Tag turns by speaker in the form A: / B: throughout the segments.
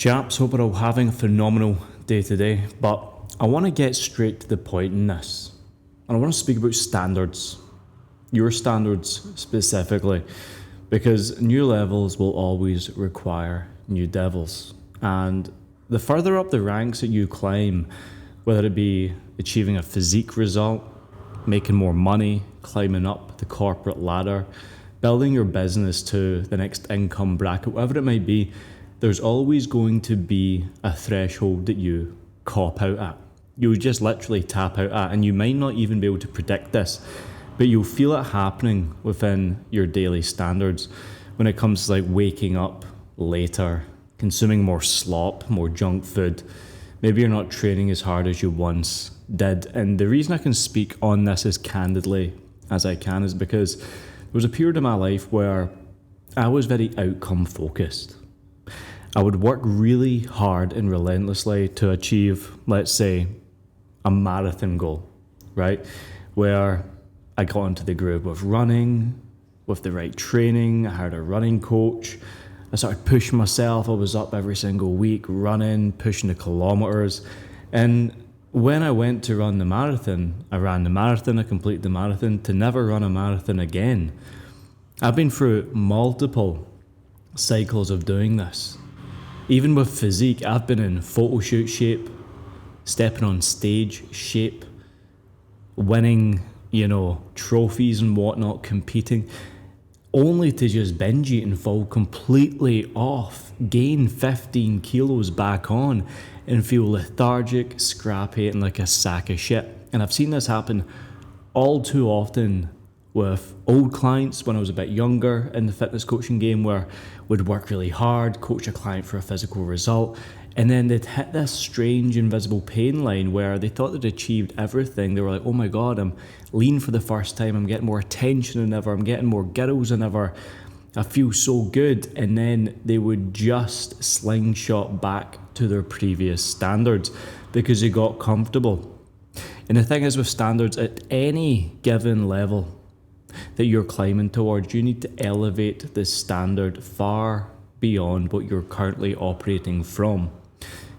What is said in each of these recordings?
A: Chaps, hope we're all having a phenomenal day today, but I want to get straight to the point in this. And I want to speak about standards, your standards specifically, because new levels will always require new devils. And the further up the ranks that you climb, whether it be achieving a physique result, making more money, climbing up the corporate ladder, building your business to the next income bracket, whatever it might be, there's always going to be a threshold that you cop out at. You'll just literally tap out at, and you might not even be able to predict this, but you'll feel it happening within your daily standards when it comes to like waking up later, consuming more slop, more junk food. Maybe you're not training as hard as you once did. And the reason I can speak on this as candidly as I can is because there was a period in my life where I was very outcome focused. I would work really hard and relentlessly to achieve, let's say, a marathon goal, right? Where I got into the groove of running, with the right training, I hired a running coach, I started pushing myself, I was up every single week, running, pushing the kilometers. And when I went to run the marathon, I ran the marathon, I completed the marathon, to never run a marathon again. I've been through multiple cycles of doing this. Even with physique, I've been in photo shoot shape, stepping on stage shape, winning, trophies and whatnot, competing, only to just binge eat and fall completely off, gain 15 kilos back on, and feel lethargic, scrappy, and like a sack of shit. And I've seen this happen all too often with old clients when I was a bit younger in the fitness coaching game, where we'd work really hard, coach a client for a physical result, and then they'd hit this strange invisible pain line where they thought they'd achieved everything. They were like, oh my God, I'm lean for the first time, I'm getting more attention than ever, I'm getting more girls than ever, I feel so good. And then they would just slingshot back to their previous standards because they got comfortable. And the thing is with standards, at any given level that you're climbing towards, you need to elevate the standard far beyond what you're currently operating from.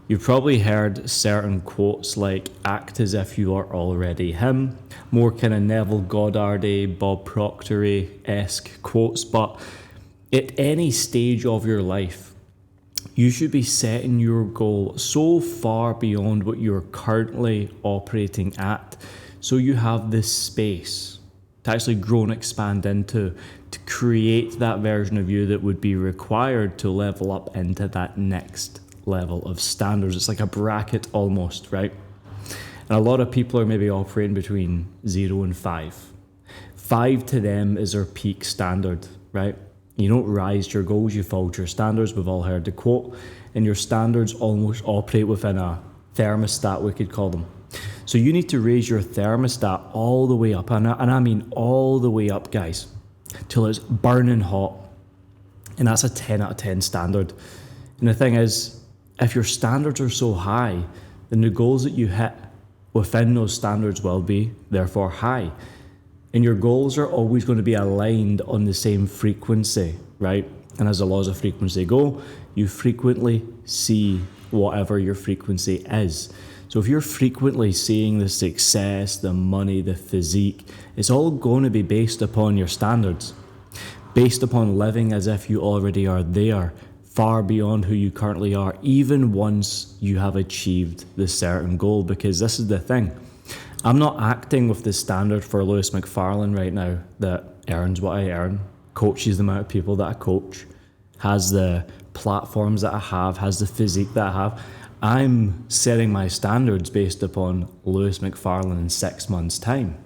A: You've probably heard certain quotes like act as if you are already him, more kind of Neville Goddard-y, Bob Proctor-esque quotes, but at any stage of your life, you should be setting your goal so far beyond what you're currently operating at, so you have this space to actually grow and expand into, to create that version of you that would be required to level up into that next level of standards. It's like a bracket almost, right? And a lot of people are maybe operating between 0 and 5. 5 to them is their peak standard, right? You don't rise to your goals, you fall to your standards. We've all heard the quote. And your standards almost operate within a thermostat, we could call them. So you need to raise your thermostat all the way up, and I mean all the way up, guys, till it's burning hot. And that's a 10 out of 10 standard. And the thing is, if your standards are so high, then the goals that you hit within those standards will be therefore high. And your goals are always going to be aligned on the same frequency, right? And as the laws of frequency go, you frequently see whatever your frequency is. So if you're frequently seeing the success, the money, the physique, it's all going to be based upon your standards, based upon living as if you already are there, far beyond who you currently are, even once you have achieved the certain goal. Because this is the thing, I'm not acting with the standard for Lewis McFarlane right now that earns what I earn, coaches the amount of people that I coach, has the platforms that I have, has the physique that I have. I'm setting my standards based upon Lewis McFarlane in 6 months' time.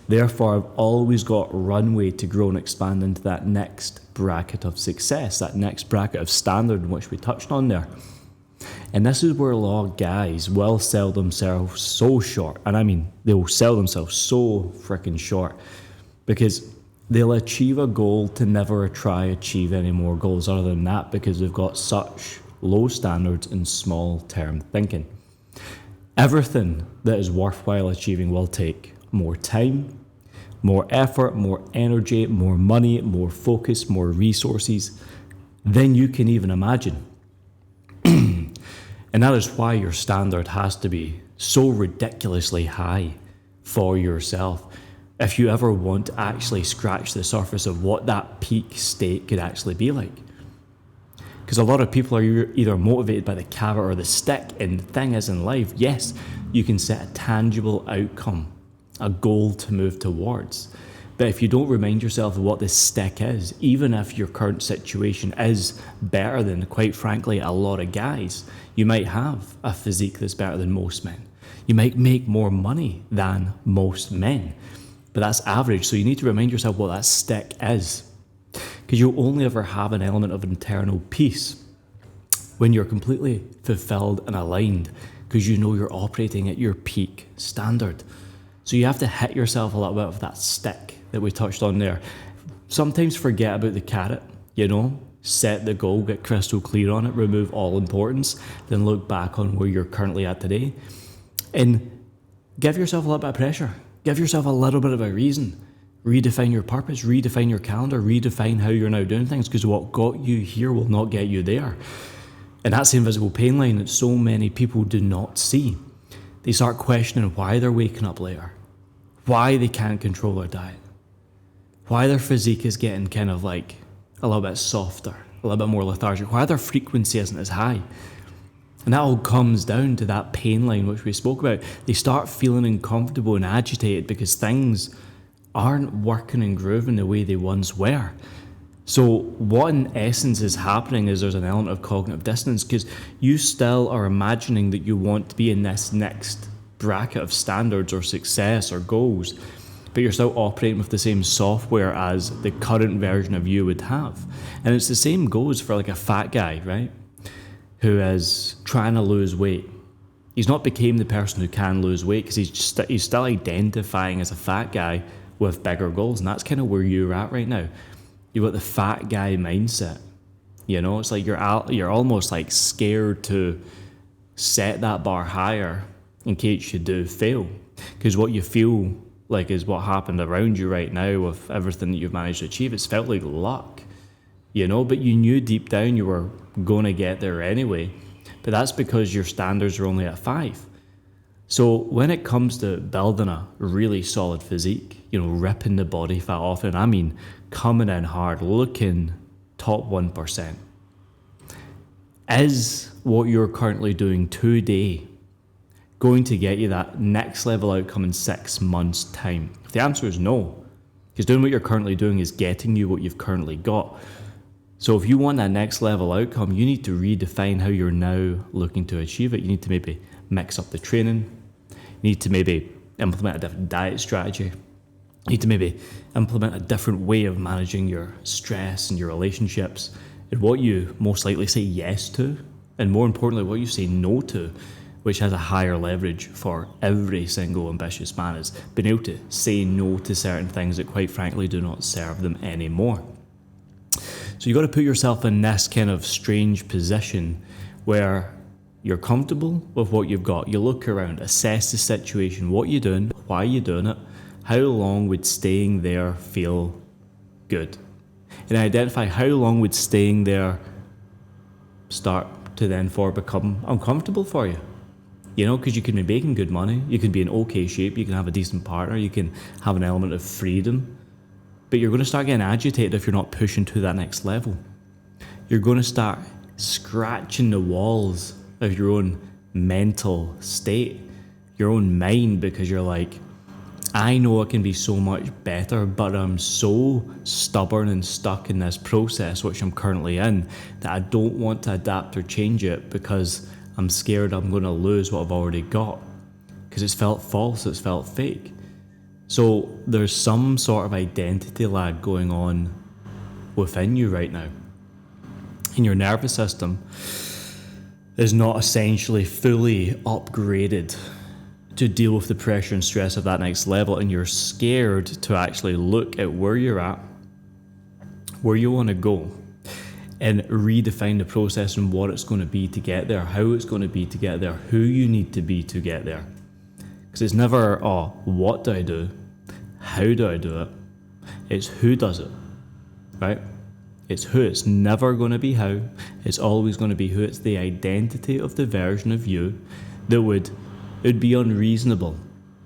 A: Therefore, I've always got runway to grow and expand into that next bracket of success, that next bracket of standard in which we touched on there. And this is where a lot of guys will sell themselves so short. And I mean, they will sell themselves so freaking short because they'll achieve a goal to never try achieve any more goals other than that, because they've got such low standards and small term thinking. Everything that is worthwhile achieving will take more time, more effort, more energy, more money, more focus, more resources than you can even imagine. And that is why your standard has to be so ridiculously high for yourself if you ever want to actually scratch the surface of what that peak state could actually be like. Because a lot of people are either motivated by the carrot or the stick, and the thing is in life, yes, you can set a tangible outcome, a goal to move towards. But if you don't remind yourself of what this stick is, even if your current situation is better than, quite frankly, a lot of guys, you might have a physique that's better than most men. You might make more money than most men, but that's average. So you need to remind yourself what that stick is, because you'll only ever have an element of internal peace when you're completely fulfilled and aligned, because you know you're operating at your peak standard. So you have to hit yourself a little bit of that stick that we touched on there. Sometimes forget about the carrot, set the goal, get crystal clear on it, remove all importance, then look back on where you're currently at today and give yourself a little bit of pressure. Give yourself a little bit of a reason. Redefine your purpose, redefine your calendar, redefine how you're now doing things, because what got you here will not get you there. And that's the invisible pain line that so many people do not see. They start questioning why they're waking up later, why they can't control their diet, why their physique is getting kind of like a little bit softer, a little bit more lethargic, why their frequency isn't as high. And that all comes down to that pain line which we spoke about. They start feeling uncomfortable and agitated because things aren't working and grooving the way they once were. So what in essence is happening is there's an element of cognitive dissonance, because you still are imagining that you want to be in this next bracket of standards or success or goals, but you're still operating with the same software as the current version of you would have. And it's the same goes for like a fat guy, right? Who is trying to lose weight. He's not became the person who can lose weight because he's still identifying as a fat guy with bigger goals. And that's kind of where you're at right now. You've got the fat guy mindset. It's like you're almost like scared to set that bar higher in case you do fail. Because what you feel like is what happened around you right now with everything that you've managed to achieve. It's felt like luck, but you knew deep down you were going to get there anyway. But that's because your standards are only at 5. So when it comes to building a really solid physique, ripping the body fat off, and I mean coming in hard, looking top 1%, is what you're currently doing today going to get you that next level outcome in 6 months' time? If the answer is no, because doing what you're currently doing is getting you what you've currently got. So if you want that next level outcome, you need to redefine how you're now looking to achieve it. You need to maybe mix up the training. You need to maybe implement a different diet strategy. You need to maybe implement a different way of managing your stress and your relationships, and what you most likely say yes to, and more importantly, what you say no to, which has a higher leverage for every single ambitious man, is being able to say no to certain things that quite frankly do not serve them anymore. So you've got to put yourself in this kind of strange position where you're comfortable with what you've got. You look around, assess the situation, what you're doing, why you're doing it, how long would staying there feel good, and identify how long would staying there start to then become uncomfortable for you. Because you can be making good money, you can be in okay shape, you can have a decent partner, you can have an element of freedom, but you're going to start getting agitated if you're not pushing to that next level. You're going to start scratching the walls of your own mental state, your own mind, because you're like, I know it can be so much better, but I'm so stubborn and stuck in this process, which I'm currently in, that I don't want to adapt or change it because I'm scared I'm going to lose what I've already got, because it's felt false, it's felt fake. So there's some sort of identity lag going on within you right now. And your nervous system is not essentially fully upgraded to deal with the pressure and stress of that next level, and you're scared to actually look at where you're at, where you want to go, and redefine the process and what it's going to be to get there, how it's going to be to get there, who you need to be to get there. Because it's never, what do I do? How do I do it? It's who does it, right? It's who. It's never going to be how. It's always going to be who. It's the identity of the version of you that it would be unreasonable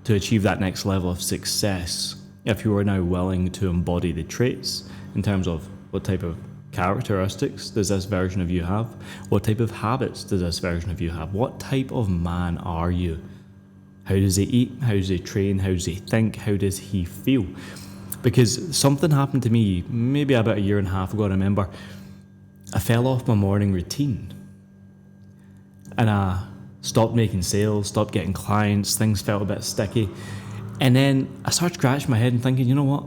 A: to achieve that next level of success if you are now willing to embody the traits in terms of what type of characteristics does this version of you have? What type of habits does this version of you have? What type of man are you? How does he eat? How does he train? How does he think? How does he feel? Because something happened to me maybe about a year and a half ago. I remember I fell off my morning routine and I stopped making sales, stopped getting clients, things felt a bit sticky. And then I started scratching my head and thinking, you know what?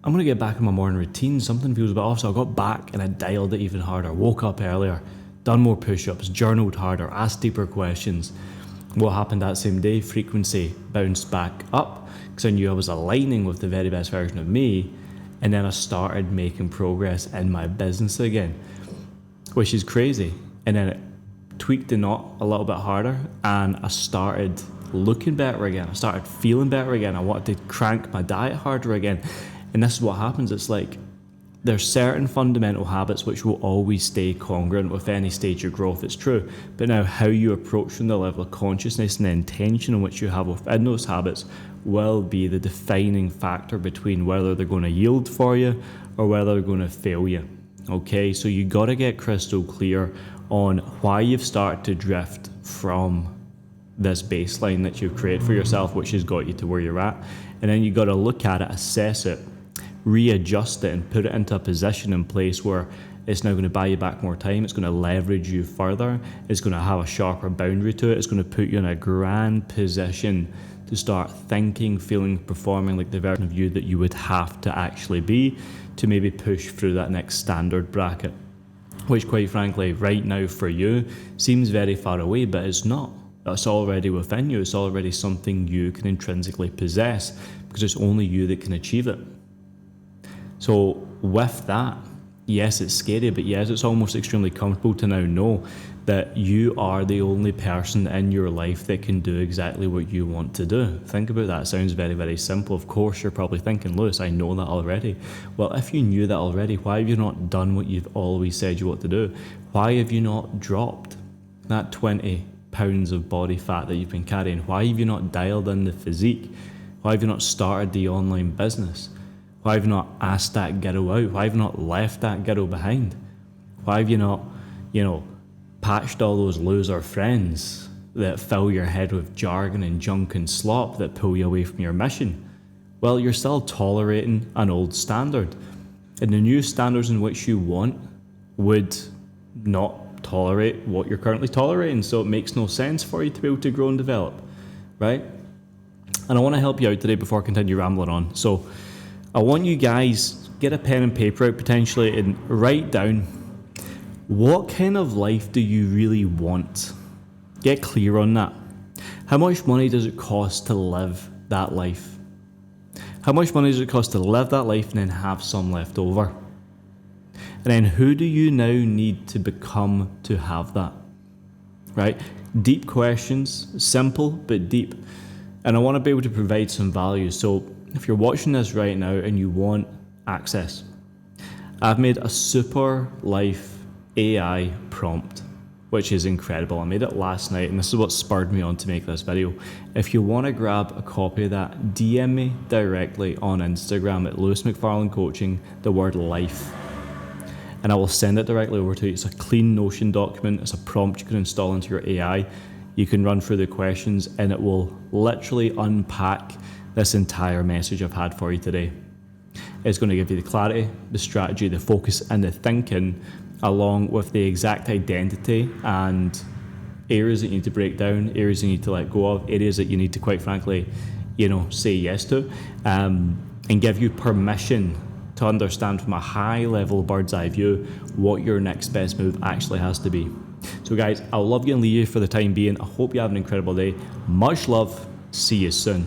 A: I'm going to get back in my morning routine. Something feels a bit off. So I got back and I dialed it even harder, woke up earlier, done more push-ups, journaled harder, asked deeper questions. What happened that same day? Frequency bounced back up because I knew I was aligning with the very best version of me. And then I started making progress in my business again, which is crazy. And then it tweaked the knot a little bit harder and I started looking better again. I started feeling better again. I wanted to crank my diet harder again. And this is what happens. It's like there's certain fundamental habits which will always stay congruent with any stage of growth. It's true. But now how you approach them, the level of consciousness and the intention in which you have within those habits will be the defining factor between whether they're going to yield for you or whether they're going to fail you. Okay, so you got to get crystal clear on why you've started to drift from this baseline that you've created for yourself, which has got you to where you're at. And then you got to look at it, assess it, readjust it and put it into a position in place where it's now going to buy you back more time. It's going to leverage you further. It's going to have a sharper boundary to it. It's going to put you in a grand position to start thinking, feeling, performing like the version of you that you would have to actually be to maybe push through that next standard bracket, which quite frankly right now for you seems very far away, but it's not. It's already within you. It's already something you can intrinsically possess because it's only you that can achieve it. So with that, yes, it's scary, but yes, it's almost extremely comfortable to now know that you are the only person in your life that can do exactly what you want to do. Think about that. It sounds very, very simple. Of course, you're probably thinking, Lewis, I know that already. Well, if you knew that already, why have you not done what you've always said you want to do? Why have you not dropped that 20 pounds of body fat that you've been carrying? Why have you not dialed in the physique? Why have you not started the online business? Why have you not asked that ghetto out? Why have you not left that ghetto behind? Why have you not, patched all those loser friends that fill your head with jargon and junk and slop that pull you away from your mission? Well, you're still tolerating an old standard. And the new standards in which you want would not tolerate what you're currently tolerating. So it makes no sense for you to be able to grow and develop, right? And I want to help you out today before I continue rambling on. So I want you guys, get a pen and paper out potentially and write down what kind of life do you really want? Get clear on that. How much money does it cost to live that life? How much money does it cost to live that life and then have some left over? And then who do you now need to become to have that? Right? Deep questions, simple but deep. And I want to be able to provide some value. So if you're watching this right now and you want access, I've made a super life AI prompt, which is incredible. I made it last night and this is what spurred me on to make this video. If you want to grab a copy of that, DM me directly on Instagram at Lewis McFarlane Coaching, the word life, and I will send it directly over to you. It's a clean Notion document. It's a prompt you can install into your AI. You can run through the questions and it will literally unpack this entire message I've had for you today. It's going to give you the clarity, the strategy, the focus and the thinking, along with the exact identity and areas that you need to break down, areas you need to let go of, areas that you need to, quite frankly, say yes to, and give you permission to understand from a high level bird's eye view what your next best move actually has to be. So guys, I'll love you and leave you for the time being. I hope you have an incredible day. Much love. See you soon.